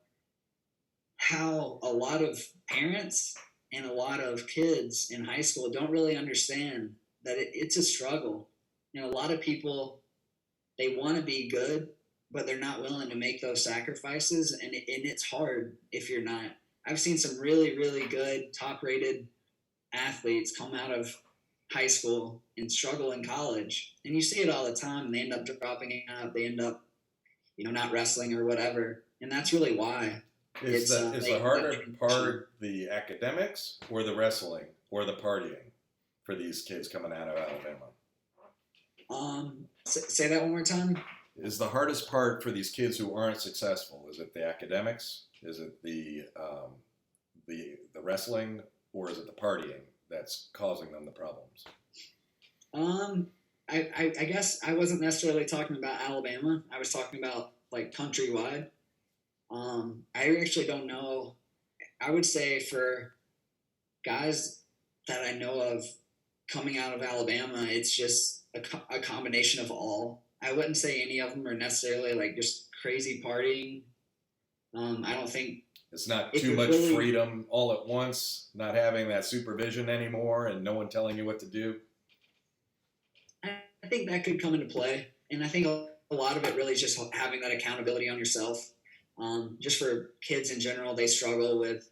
how a lot of parents and a lot of kids in high school don't really understand that it's a struggle. A lot of people, they want to be good, but they're not willing to make those sacrifices. And it's hard if you're not. I've seen some really, really good, top-rated athletes come out of high school and struggle in college. And you see it all the time, and they end up dropping out. They end up, not wrestling or whatever. And that's really why. Is the harder part the academics or the wrestling or the partying for these kids coming out of Alabama? Say that one more time. Is the hardest part for these kids who aren't successful? Is it the academics? Is it the wrestling, or is it the partying that's causing them the problems? I guess I wasn't necessarily talking about Alabama. I was talking about like countrywide. I actually don't know. I would say for guys that I know of coming out of Alabama, it's just a combination of all. I wouldn't say any of them are necessarily like just crazy partying. I don't think it's not too much freedom all at once, not having that supervision anymore and no one telling you what to do. I think that could come into play. And I think a lot of it really is just having that accountability on yourself. Just for kids in general, they struggle with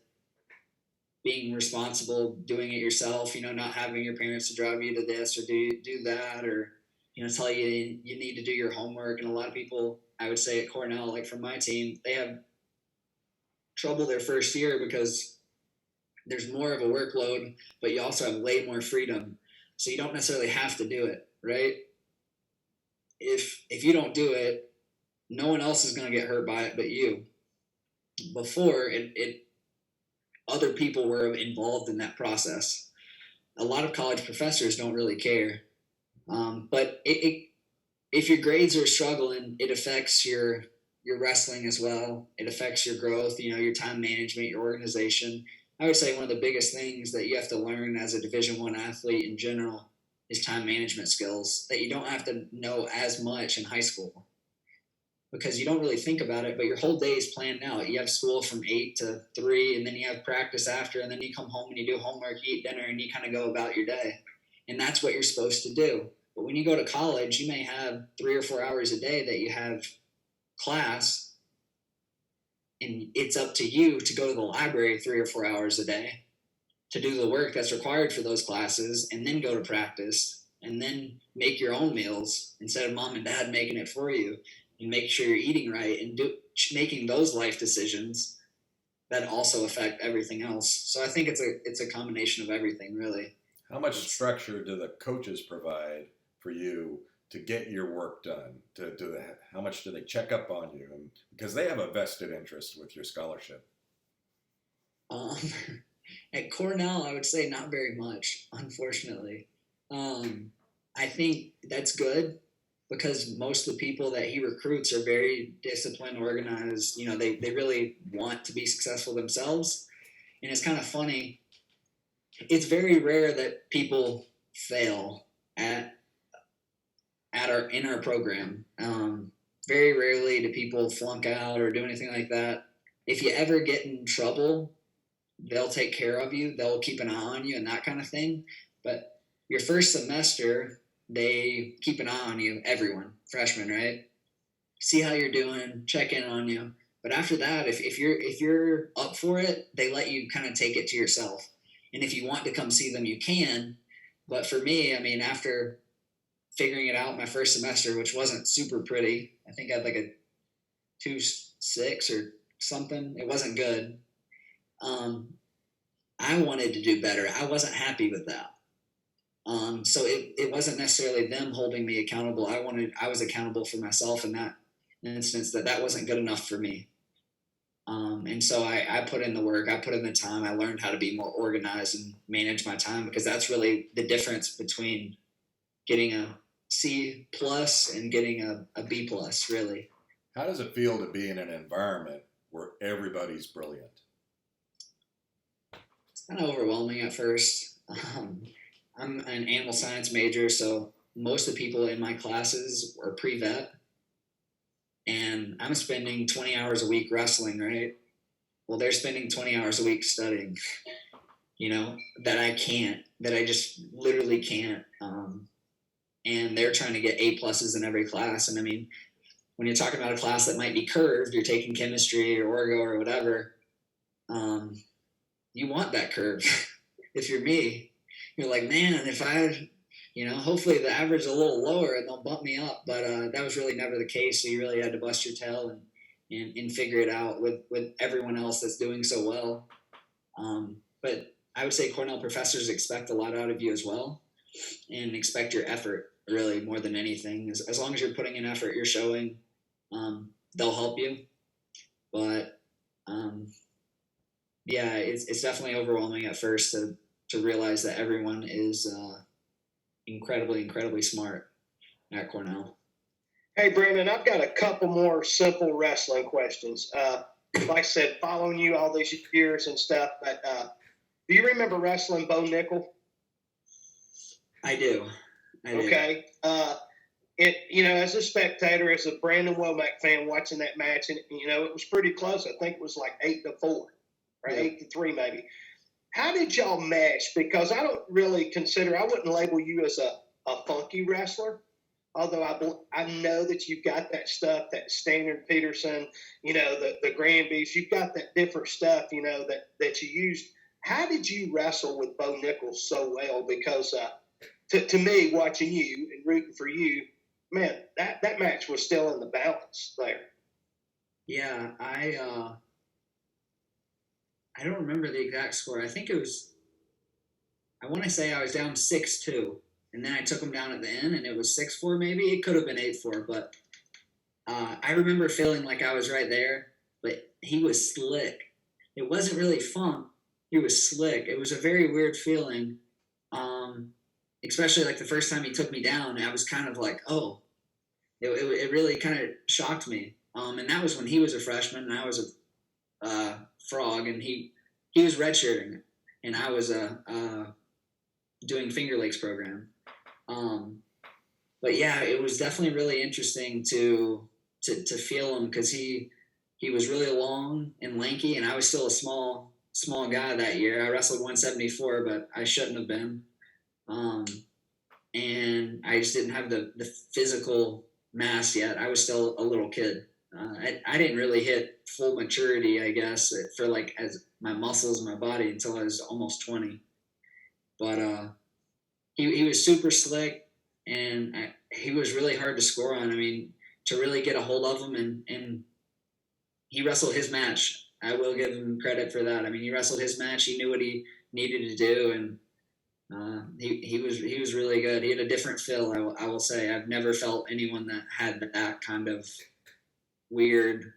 being responsible, doing it yourself, not having your parents to drive you to this or do that, or, tell you need to do your homework. And a lot of people, I would say at Cornell, like from my team, they have trouble their first year because there's more of a workload, but you also have way more freedom. So you don't necessarily have to do it, right? If you don't do it, no one else is going to get hurt by it but you. Before it other people were involved in that process. A lot of college professors don't really care, but if your grades are struggling, it affects your wrestling as well. It affects your growth, your time management, your organization. I would say one of the biggest things that you have to learn as a Division I athlete in general is time management skills that you don't have to know as much in high school because you don't really think about it, but your whole day is planned out. You have school from 8 to 3, and then you have practice after, and then you come home and you do homework, you eat dinner, and you kind of go about your day. And that's what you're supposed to do. But when you go to college, you may have 3 or 4 hours a day that you have class, and it's up to you to go to the library 3 or 4 hours a day to do the work that's required for those classes, and then go to practice, and then make your own meals instead of mom and dad making it for you, and make sure you're eating right, and making those life decisions that also affect everything else. So I think it's a combination of everything, really. How much structure do the coaches provide for you to get your work done? How much do they check up on you? And because they have a vested interest with your scholarship. At Cornell, I would say not very much, unfortunately. I think that's good because most of the people that he recruits are very disciplined, organized. They really want to be successful themselves. And it's kind of funny. It's very rare that people fail in our program. Very rarely do people flunk out or do anything like that. If you ever get in trouble, they'll take care of you. They'll keep an eye on you and that kind of thing. But your first semester, they keep an eye on you, everyone, freshmen, right? See how you're doing, check in on you. But after that, if you're up for it, they let you kind of take it to yourself. And if you want to come see them, you can. But for me, I mean, after figuring it out my first semester, which wasn't super pretty, I think I had like a 2.6 or something. It wasn't good. I wanted to do better. I wasn't happy with that. So it wasn't necessarily them holding me accountable. I was accountable for myself in that instance that wasn't good enough for me. And so I put in the work, I put in the time, I learned how to be more organized and manage my time because that's really the difference between getting a C plus and getting a B plus, really. How does it feel to be in an environment where everybody's brilliant? It's kind of overwhelming at first. I'm an animal science major, so most of the people in my classes are pre-vet, and I'm spending 20 hours a week wrestling, right? Well, they're spending 20 hours a week studying, that I just literally can't. And they're trying to get A pluses in every class. And I mean, when you're talking about a class that might be curved, you're taking chemistry or orgo or whatever, you want that curve. If you're me, you're like, man, if I, hopefully the average is a little lower and they'll bump me up. But that was really never the case. So you really had to bust your tail and figure it out with everyone else that's doing so well. But I would say Cornell professors expect a lot out of you as well and expect your effort really more than anything. As long as you're putting in effort, you're showing, they'll help you. But yeah, it's definitely overwhelming at first to realize that everyone is incredibly, incredibly smart at Cornell. Hey, Brandon, I've got a couple more simple wrestling questions. Like I said, following you all these years and stuff, but do you remember wrestling Bo Nickel? I do. Okay. As a spectator, as a Brandon Womack fan watching that match, and it was pretty close. I think it was like 8-4, right? Yeah. 8-3 maybe. How did y'all mesh? Because I don't really I wouldn't label you as a funky wrestler, although I know that you've got that stuff, that Standard Peterson, the Granbys, you've got that different stuff, that you used. How did you wrestle with Bo Nichols so well? Because to me, watching you and rooting for you, man, that match was still in the balance there. Yeah, I don't remember the exact score. I think it was, I want to say I was down 6-2, and then I took him down at the end, and it was 6-4 maybe. It could have been 8-4, but I remember feeling like I was right there, but he was slick. It wasn't really fun. He was slick. It was a very weird feeling, especially like the first time he took me down. I was kind of like, oh, it really kind of shocked me. And that was when he was a freshman and I was a frog, and he was redshirting, and I was doing Finger Lakes program. But yeah, it was definitely really interesting to feel him, because he was really long and lanky, and I was still a small guy that year. I wrestled 174, but I shouldn't have been. And I just didn't have the physical mass yet. I was still a little kid. I didn't really hit full maturity, I guess, for like as my muscles and my body until I was almost 20. But he was super slick, and he was really hard to score on. I mean, to really get a hold of him, and he wrestled his match. I will give him credit for that. I mean, he wrestled his match. He knew what he needed to do, and he was really good. He had a different feel. I will say I've never felt anyone that had that kind of weird.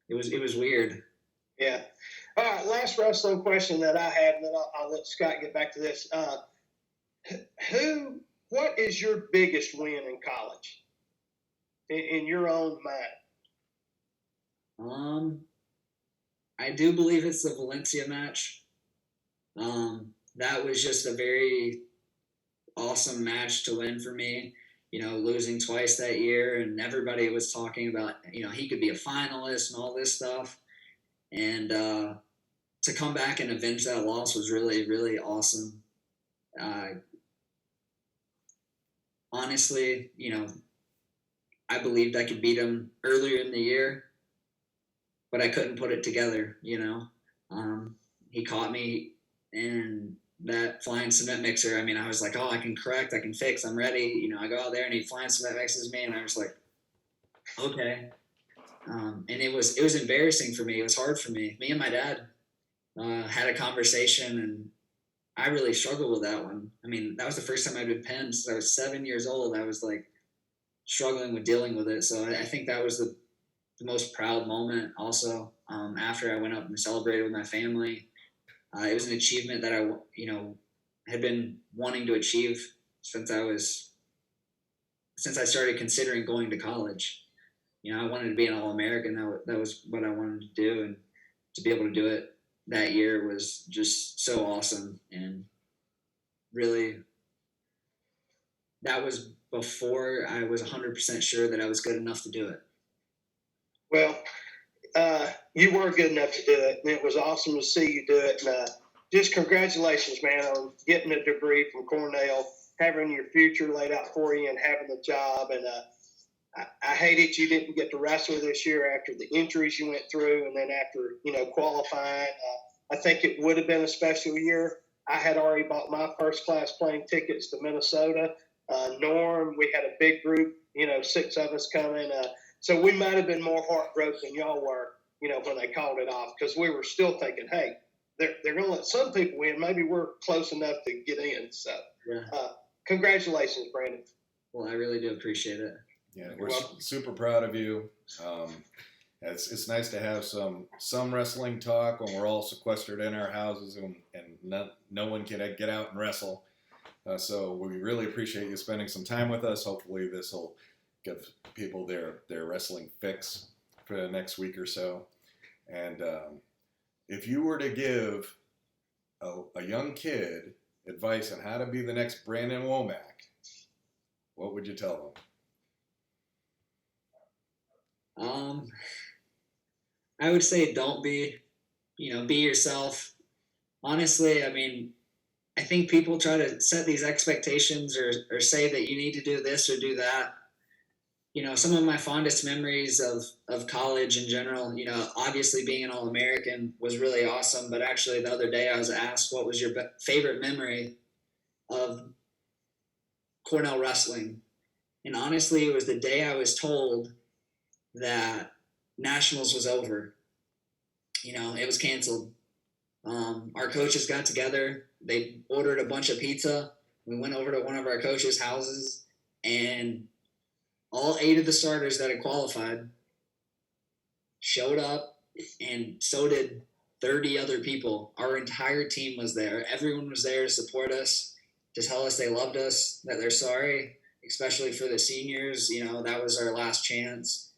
It was weird. Yeah. All right. Last wrestling question that I had, and then I'll let Scott get back to this. What is your biggest win in college, in your own mind? I do believe it's the Valencia match. That was just a very awesome match to win for me. You know, losing twice that year, and everybody was talking about, you know, he could be a finalist and all this stuff. And to come back and avenge that loss was really, really awesome. Honestly, you know, I believed I could beat him earlier in the year, but I couldn't put it together, you know. He caught me in that flying cement mixer. I mean, I was like, oh, I can correct, I can fix, I'm ready. You know, I go out there and he flying cement mixes me, and I was like, okay. And it was embarrassing for me. It was hard for me. Me and my dad had a conversation, and I really struggled with that one. I mean, that was the first time I'd been pinned since I was 7 years old. I was like struggling with dealing with it. So I think that was the most proud moment. Also, after I went up and celebrated with my family, it was an achievement that I, you know, had been wanting to achieve since I started considering going to college. You know, I wanted to be an All-American. That was what I wanted to do, and to be able to do it that year was just so awesome. And really, that was before I was 100% sure that I was good enough to do it. Well, you were good enough to do it, and it was awesome to see you do it. And just congratulations, man, on getting a degree from Cornell, having your future laid out for you, and having the job. And I hated you didn't get to wrestle this year after the injuries you went through, and then after, you know, qualifying. I think it would have been a special year. I had already bought my first class plane tickets to Minnesota. Norm, we had a big group, you know, 6 of us coming. So we might have been more heartbroken than y'all were, you know, when they called it off, because we were still thinking, hey, they're going to let some people in. Maybe we're close enough to get in. So congratulations, Brandon. Well, I really do appreciate it. Yeah, we're super proud of you. It's nice to have some wrestling talk when we're all sequestered in our houses and no one can get out and wrestle. So we really appreciate you spending some time with us. Hopefully this will give people their wrestling fix for the next week or so. And if you were to give a young kid advice on how to be the next Brandon Womack, what would you tell them? I would say don't be yourself. Honestly, I mean, I think people try to set these expectations or say that you need to do this or do that. You know, some of my fondest memories of college in general, you know, obviously being an All-American was really awesome. But actually the other day I was asked, what was your favorite memory of Cornell wrestling? And honestly, it was the day I was told that Nationals was over. it was canceled. Our coaches got together. They ordered a bunch of pizza. We went over to one of our coaches' houses, and all 8 of the starters that had qualified showed up, and so did 30 other people. Our entire team was there. Everyone was there to support us, to tell us they loved us, that they're sorry, especially for the seniors. That was our last chance.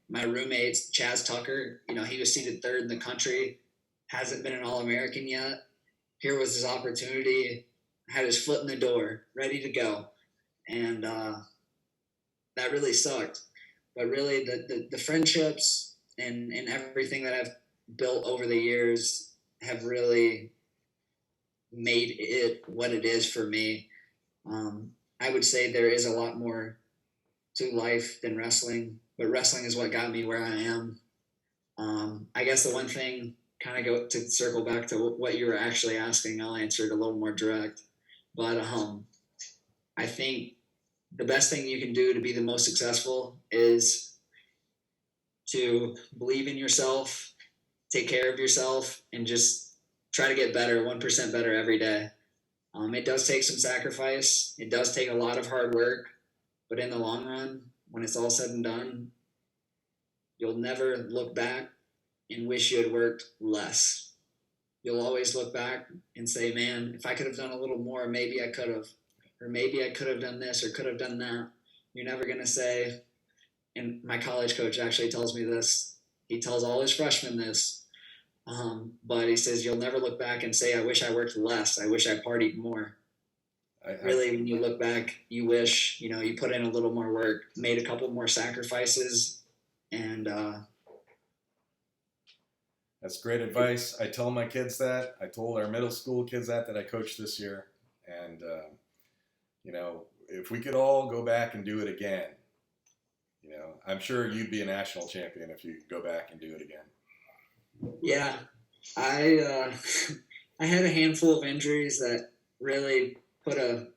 My roommate, Chaz Tucker, he was seated 3rd in the country, hasn't been an All-American yet. Here was his opportunity, had his foot in the door, ready to go. And that really sucked. But really, the friendships and everything that I've built over the years have really made it what it is for me. I would say there is a lot more to life than wrestling, but wrestling is what got me where I am. I guess the one thing, kind of go to circle back to what you were actually asking, I'll answer it a little more direct. But I think the best thing you can do to be the most successful is to believe in yourself, take care of yourself, and just try to get better, 1% better every day. It does take some sacrifice. It does take a lot of hard work. But in the long run, when it's all said and done, you'll never look back and wish you had worked less. You'll always look back and say, man, if I could have done a little more, maybe I could have. Or maybe I could have done this or could have done that. You're never going to say, and my college coach actually tells me this. He tells all his freshmen this. But he says, you'll never look back and say, I wish I worked less. I wish I partied more. Really, when you look back, you wish, you put in a little more work, made a couple more sacrifices, and that's great advice. I tell my kids that. I told our middle school kids that I coached this year. And, if we could all go back and do it again, I'm sure you'd be a national champion if you could go back and do it again. Yeah, I had a handful of injuries that really put an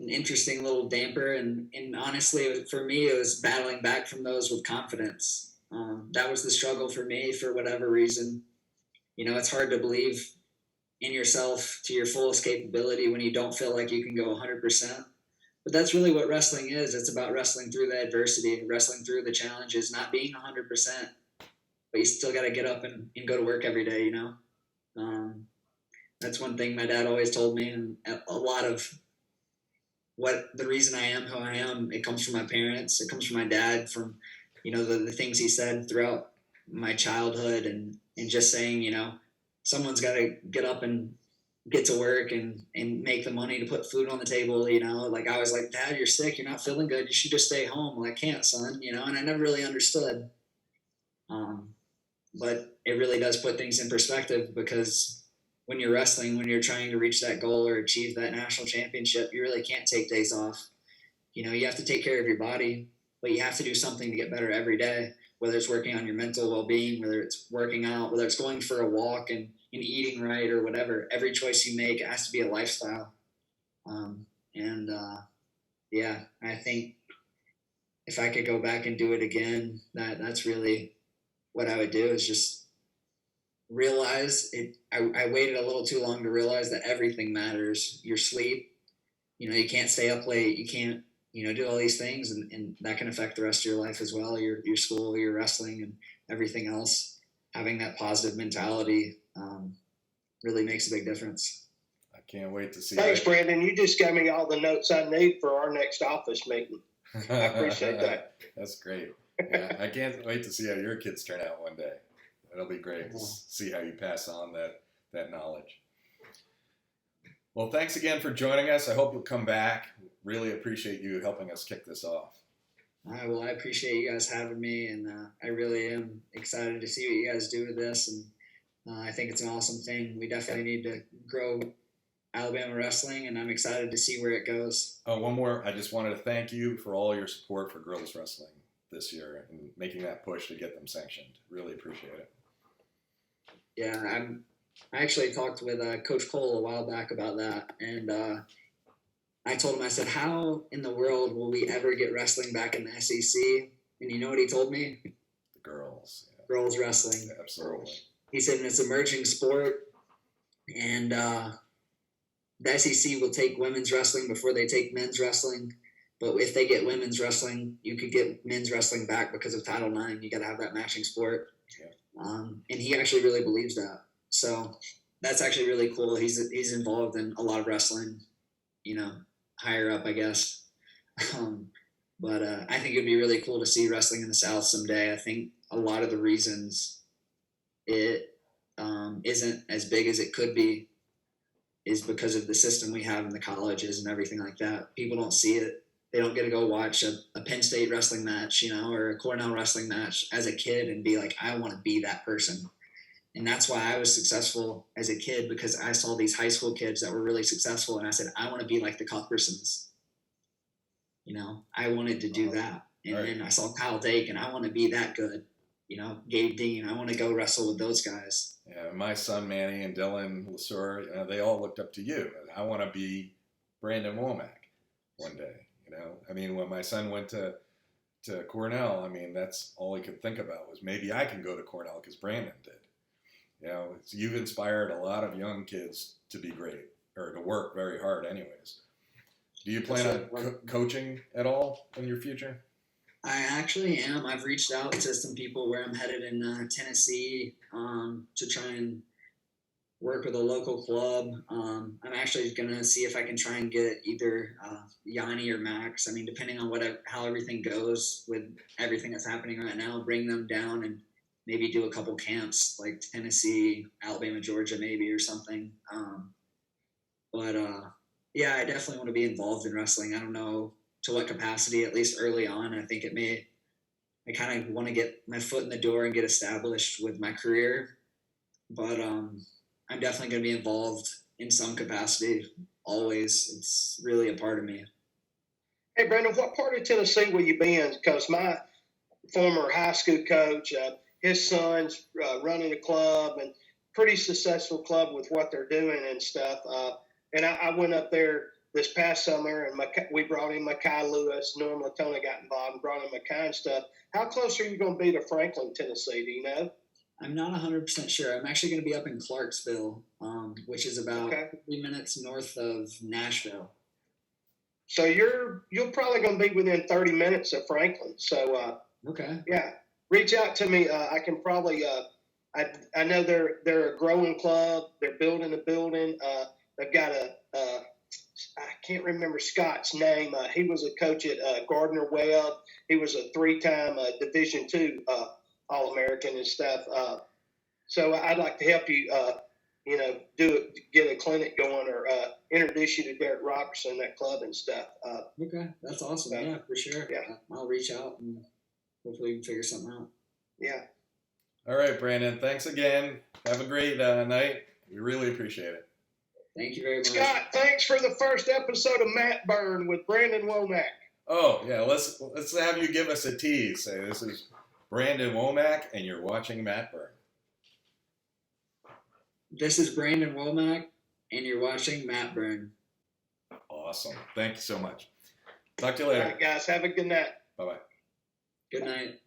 interesting little damper, and honestly, for me, it was battling back from those with confidence. That was the struggle for me for whatever reason. It's hard to believe in yourself to your fullest capability when you don't feel like you can go 100%. But that's really what wrestling is. It's about wrestling through the adversity, wrestling through the challenges, not being 100%, but you still got to get up and go to work every day, That's one thing my dad always told me, and a lot of what the reason I am who I am, it comes from my parents, it comes from my dad, from, the things he said throughout my childhood, and just saying, someone's got to get up and get to work and make the money to put food on the table, like I was like, Dad, you're sick, you're not feeling good, you should just stay home. Well, I can't, son, and I never really understood. But it really does put things in perspective, because when you're wrestling, when you're trying to reach that goal or achieve that national championship, you really can't take days off. You have to take care of your body, but you have to do something to get better every day, whether it's working on your mental well-being, whether it's working out, whether it's going for a walk and eating right or whatever. Every choice you make, it has to be a lifestyle. I think if I could go back and do it again, that's really what I would do, is just realize it. I waited a little too long to realize that everything matters. Your sleep, you can't stay up late. You can't, do all these things, and that can affect the rest of your life as well. Your school, your wrestling, and everything else. Having that positive mentality really makes a big difference. I can't wait to see. Thanks, Brandon. You just gave me all the notes I need for our next office meeting. I appreciate that. That's great. Yeah, I can't wait to see how your kids turn out one day. It'll be great to see how you pass on that knowledge. Well, thanks again for joining us. I hope you'll come back. Really appreciate you helping us kick this off. All right, well, I appreciate you guys having me, and I really am excited to see what you guys do with this, and I think it's an awesome thing. We definitely need to grow Alabama wrestling, and I'm excited to see where it goes. Oh, one more. I just wanted to thank you for all your support for girls wrestling this year and making that push to get them sanctioned. Really appreciate it. Yeah, I actually talked with Coach Cole a while back about that, and I told him, I said, how in the world will we ever get wrestling back in the SEC? And you know what he told me? The girls. Yeah. girls wrestling. Absolutely. He said it's an emerging sport, and the SEC will take women's wrestling before they take men's wrestling. But if they get women's wrestling, you could get men's wrestling back because of Title IX. You got to have that matching sport. Yeah. And he actually really believes that. So that's actually really cool. He's involved in a lot of wrestling, higher up, I guess. But I think it'd be really cool to see wrestling in the South someday. I think a lot of the reasons it isn't as big as it could be is because of the system we have in the colleges and everything like that. People don't see it. They don't get to go watch a Penn State wrestling match, or a Cornell wrestling match as a kid and be like, I want to be that person. And that's why I was successful as a kid, because I saw these high school kids that were really successful, and I said, I want to be like the Cuthbertsons. I wanted to do that. And then I saw Kyle Dake, and I want to be that good. Gabe Dean, I want to go wrestle with those guys. Yeah, my son Manny and Dylan Lesueur, they all looked up to you. I want to be Brandon Womack one day. When my son went to Cornell, that's all he could think about was maybe I can go to Cornell because Brandon did. You've inspired a lot of young kids to be great or to work very hard anyways. Do you plan on coaching at all in your future? I actually am. I've reached out to some people where I'm headed in Tennessee to try and work with a local club. I'm actually going to see if I can try and get either Yanni or Max. Depending on how everything goes with everything that's happening right now, bring them down and maybe do a couple camps like Tennessee, Alabama, Georgia, maybe, or something. Yeah, I definitely want to be involved in wrestling. I don't know to what capacity, at least early on. I think I kind of want to get my foot in the door and get established with my career. But I'm definitely going to be involved in some capacity always. It's really a part of me. Hey, Brandon, what part of Tennessee will you be in? Because my former high school coach, his son's running a club, and pretty successful club with what they're doing and stuff. And I went up there this past summer, and we brought in Makai Lewis. Norm Latona got involved and brought in Makai and stuff. How close are you going to be to Franklin, Tennessee? Do you know? I'm not 100% sure. I'm actually going to be up in Clarksville, which is about 3 minutes north of Nashville. So you're probably going to be within 30 minutes of Franklin. So okay, yeah, reach out to me. I can probably. I know they're a growing club. They're building a building. They've got I can't remember Scott's name. He was a coach at Gardner Webb. He was a 3-time Division II All-American and stuff. So I'd like to help you, get a clinic going or introduce you to Derek Robertson, that club and stuff. Okay, that's awesome. Yeah, for sure. Yeah, I'll reach out and hopefully we can figure something out. Yeah. All right, Brandon. Thanks again. Have a great night. We really appreciate it. Thank you very much. Scott, thanks for the first episode of Matburn with Brandon Womack. Oh, yeah, let's have you give us a tease. Say this is Brandon Womack, and you're watching Matburn. This is Brandon Womack, and you're watching Matburn. Awesome. Thank you so much. Talk to you later. All right, guys. Have a good night. Bye-bye. Good night.